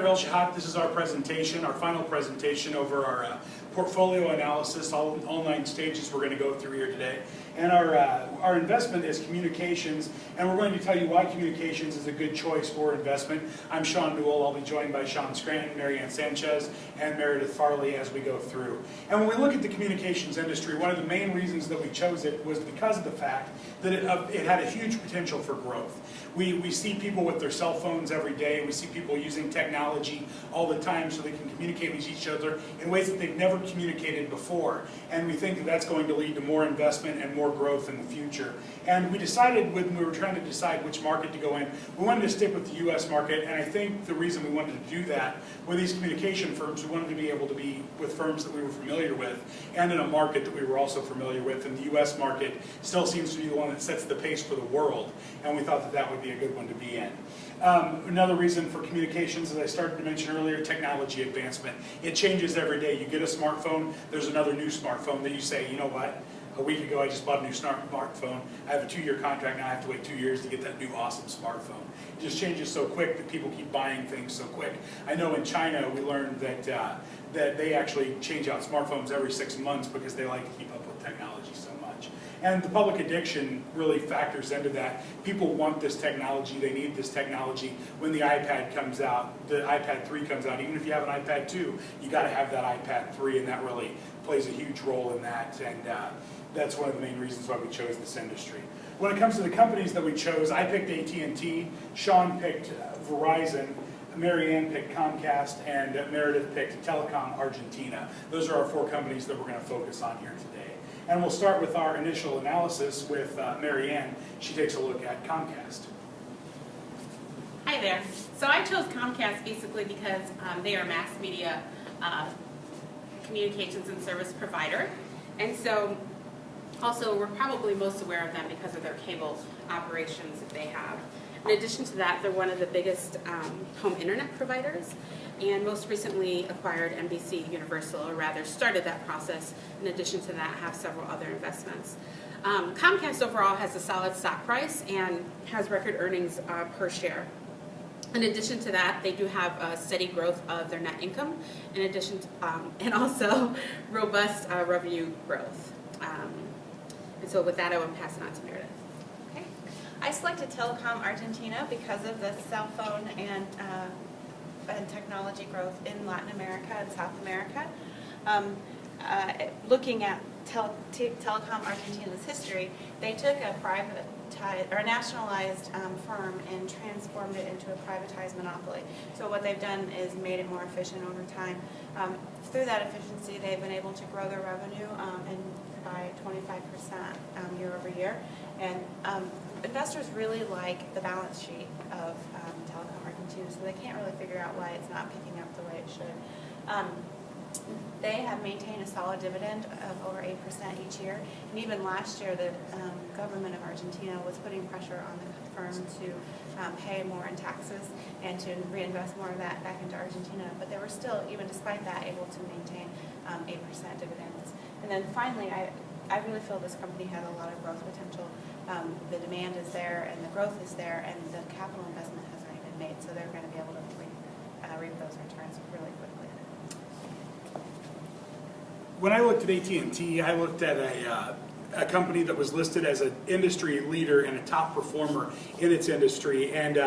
real shot, this is our presentation, our final presentation over our portfolio analysis, all 9 stages we're going to go through here today. And our investment is communications, and we're going to tell you why communications is a good choice for investment. I'm Sean Newell. I'll be joined by Sean Scranton, Marianne Sanchez, and Meredith Farley as we go through. And when we look at the communications industry, one of the main reasons that we chose it was because of the fact that it had a huge potential for growth. We see people with their cell phones every day. We see people using technology all the time so they can communicate with each other in ways that they've never communicated before. And we think that that's going to lead to more investment and more growth in the future. And we decided when we were trying to decide which market to go in, we wanted to stick with the U.S. market. And I think the reason we wanted to do that with these communication firms, we wanted to be able to be with firms that we were familiar with and in a market that we were also familiar with. And the U.S. market still seems to be the one that sets the pace for the world. And we thought that that would be a good one to be in. Another reason for communications, as I started to mention earlier, technology advancement. It changes every day. You get a smartphone, there's another new smartphone that you say, you know what? A week ago I just bought a new smartphone. I have a 2-year contract, now I have to wait 2 years to get that new awesome smartphone. It just changes so quick that people keep buying things so quick. I know in China we learned that they actually change out smartphones every 6 months because they like to keep up with technology so much. And the public addiction really factors into that. People want this technology, they need this technology. When the iPad comes out, the iPad 3 comes out, even if you have an iPad 2, you got to have that iPad 3, and that really plays a huge role in that. And that's one of the main reasons why we chose this industry. When it comes to the companies that we chose, I picked AT&T, Sean picked Verizon, Marianne picked Comcast, and Meredith picked Telecom Argentina. Those are our 4 companies that we're going to focus on here today. And we'll start with our initial analysis with Marianne. She takes a look at Comcast. Hi there. So I chose Comcast basically because they are a mass media communications and service provider. And so also we're probably most aware of them because of their cable operations that they have. In addition to that, they're one of the biggest home internet providers, and most recently acquired NBC Universal, or rather started that process. In addition to that, have several other investments. Comcast overall has a solid stock price and has record earnings per share. In addition to that, they do have a steady growth of their net income, in addition to, and also robust revenue growth. And so with that, I will pass it on to Meredith. I selected Telecom Argentina because of the cell phone and technology growth in Latin America and South America. Looking at Telecom Argentina's history, they took a nationalized firm and transformed it into a privatized monopoly. So what they've done is made it more efficient over time. Through that efficiency, they've been able to grow their revenue by 25% year over year. And investors really like the balance sheet of Telecom Argentina, so they can't really figure out why it's not picking up the way it should. They have maintained a solid dividend of over 8% each year, and even last year the government of Argentina was putting pressure on the firm to pay more in taxes and to reinvest more of that back into Argentina, but they were still, even despite that, able to maintain 8% dividends. And then finally, I really feel this company has a lot of growth potential. The demand is there and the growth is there, and the capital investment has already been made, so they're going to be able to reap those returns really quickly. When I looked at AT&T, I looked at a company that was listed as an industry leader and a top performer in its industry, and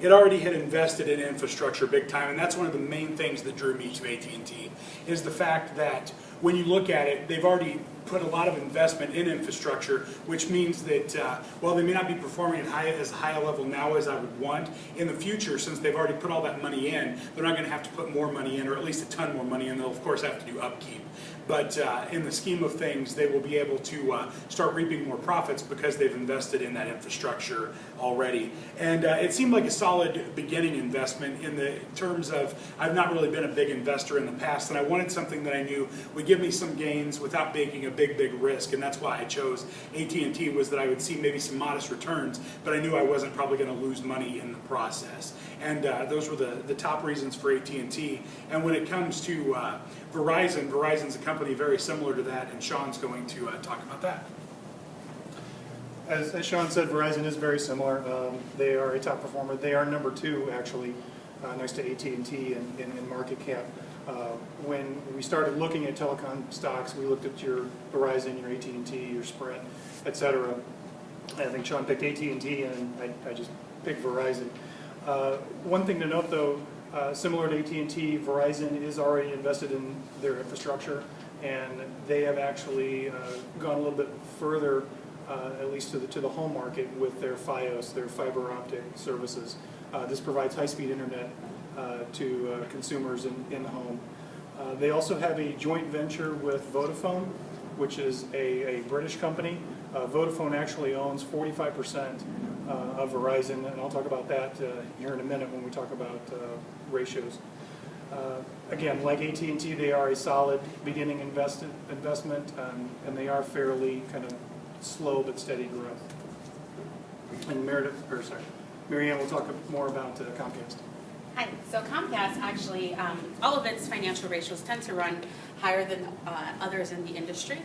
it already had invested in infrastructure big time, and that's one of the main things that drew me to AT&T, is the fact that when you look at it, they've already put a lot of investment in infrastructure, which means that while they may not be performing at as high a level now as I would want, in the future, since they've already put all that money in, they're not going to have to put more money in, or at least a ton more money in. They'll of course have to do upkeep. But in the scheme of things, they will be able to start reaping more profits because they've invested in that infrastructure already. And it seemed like a solid beginning investment in the terms of I've not really been a big investor in the past, and I wanted something that I knew would give me some gains without taking a big risk. And that's why I chose AT&T, was that I would see maybe some modest returns, but I knew I wasn't probably going to lose money in the process. And those were the top reasons for AT&T. And when it comes to Verizon's a company very similar to that, and Sean's going to talk about that. As Sean said, Verizon is very similar. They are a top performer. They are number 2, actually, next to AT&T in market cap. When we started looking at telecom stocks, we looked at your Verizon, your AT&T, your Sprint, et cetera. I think Sean picked AT&T, and I just picked Verizon. One thing to note, though, similar to AT&T, Verizon is already invested in their infrastructure, and they have actually gone a little bit further, at least to the home market, with their FiOS, their fiber optic services. This provides high-speed internet to consumers in the home. They also have a joint venture with Vodafone, which is a British company. Vodafone actually owns 45% of Verizon, and I'll talk about that here in a minute when we talk about ratios. Again, like AT&T, they are a solid beginning investment, and they are fairly kind of slow but steady growth. And Marianne will talk more about Comcast. Hi. So Comcast actually, all of its financial ratios tend to run higher than others in the industry.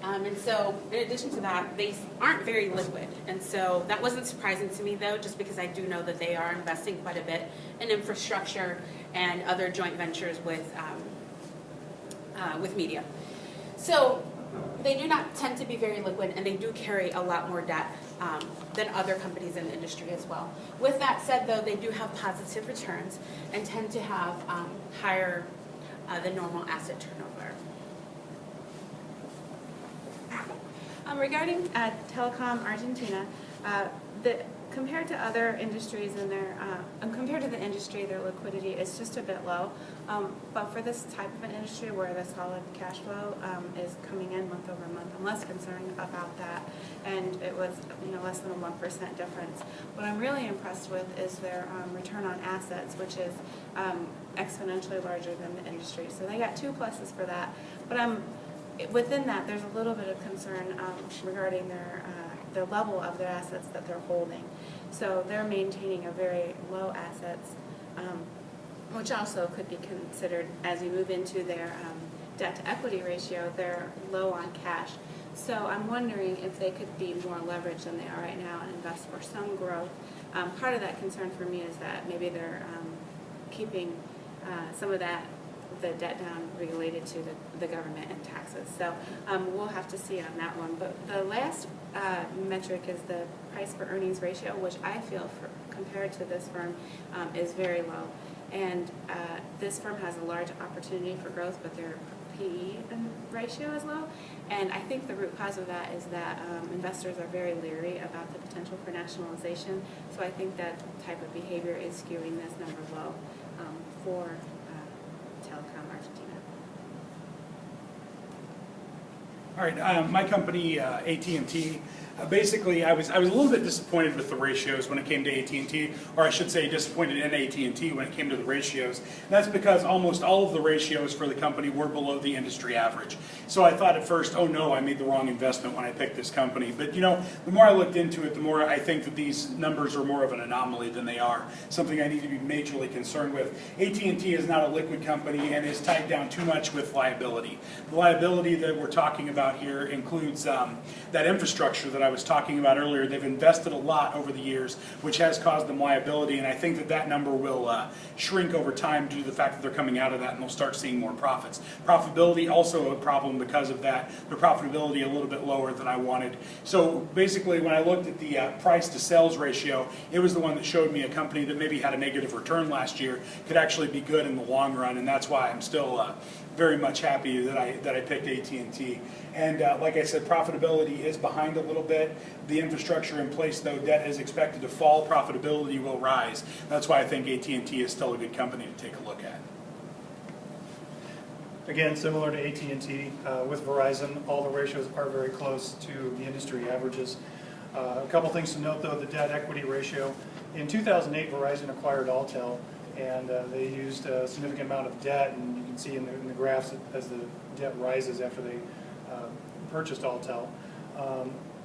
And so in addition to that, they aren't very liquid. And so that wasn't surprising to me, though, just because I do know that they are investing quite a bit in infrastructure and other joint ventures with media. So they do not tend to be very liquid, and they do carry a lot more debt than other companies in the industry as well. With that said, though, they do have positive returns and tend to have higher than normal asset turnover. Regarding Telecom Argentina, compared to other industries in their, compared to the industry, their liquidity is just a bit low. But for this type of an industry where the solid cash flow is coming in month over month, I'm less concerned about that. And it was, less than a 1% difference. What I'm really impressed with is their return on assets, which is exponentially larger than the industry. So they got 2 pluses for that. But within that, there's a little bit of concern regarding the level of their assets that they're holding. So they're maintaining a very low assets, which also could be considered as you move into their debt to equity ratio. They're low on cash. So I'm wondering if they could be more leveraged than they are right now and invest for some growth. Part of that concern for me is that maybe they're keeping some of the debt down related to the government and taxes. So we'll have to see on that one. But the last metric is the price per earnings ratio, which I feel compared to this firm is very low. And this firm has a large opportunity for growth, but their PE ratio is low. And I think the root cause of that is that investors are very leery about the potential for nationalization. So I think that type of behavior is skewing this number low for Telecom Argentina. All right, my company, AT&T, basically I was a little bit disappointed with the ratios when it came to AT&T, or I should say disappointed in AT&T when it came to the ratios. And that's because almost all of the ratios for the company were below the industry average. So I thought at first, oh no, I made the wrong investment when I picked this company. But the more I looked into it, the more I think that these numbers are more of an anomaly than they are something I need to be majorly concerned with. AT&T is not a liquid company and is tied down too much with liability. The liability that we're talking about here includes that infrastructure that I was talking about earlier. They've invested a lot over the years, which has caused them liability, and I think that number will shrink over time due to the fact that they're coming out of that and they'll start seeing more profits. Profitability also a problem because of that. Their profitability a little bit lower than I wanted. So basically when I looked at the price to sales ratio, it was the one that showed me a company that maybe had a negative return last year could actually be good in the long run, and that's why I'm still very much happy that I picked AT&T. And like I said, profitability is behind a little bit. The infrastructure in place, though, debt is expected to fall. Profitability will rise. That's why I think AT&T is still a good company to take a look at. Again, similar to AT&T, with Verizon, all the ratios are very close to the industry averages. A couple things to note, though, the debt equity ratio. In 2008, Verizon acquired Alltel, and they used a significant amount of debt, and you can see in the graphs as the debt rises after they purchased Alltel.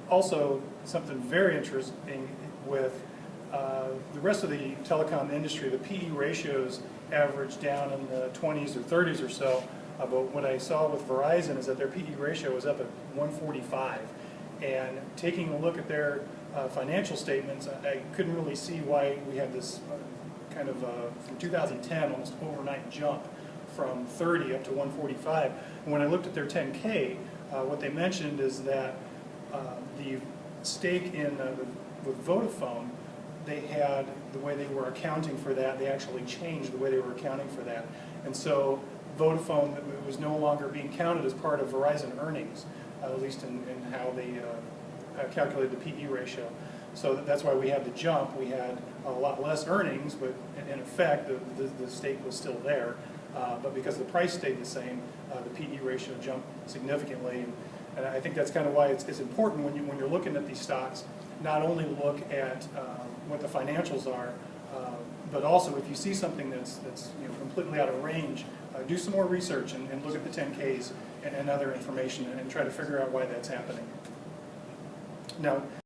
Also, something very interesting with the rest of the telecom industry, the PE ratios average down in the 20s or 30s or so. But what I saw with Verizon is that their PE ratio was up at 145. And taking a look at their financial statements, I couldn't really see why we had this kind of from 2010, almost overnight jump from 30 up to 145. And when I looked at their 10K, what they mentioned is that the stake in with Vodafone, they had the way they were accounting for that, they actually changed the way they were accounting for that. And so Vodafone was no longer being counted as part of Verizon earnings, at least in how they calculated the PE ratio. So that's why we had the jump. We had a lot less earnings, but in effect, the stake was still there. But because the price stayed the same, the PE ratio jumped significantly. And I think that's kind of why it's important when you're looking at these stocks, not only look at what the financials are, but also if you see something that's completely out of range, do some more research and look at the 10Ks and other information and try to figure out why that's happening. Now,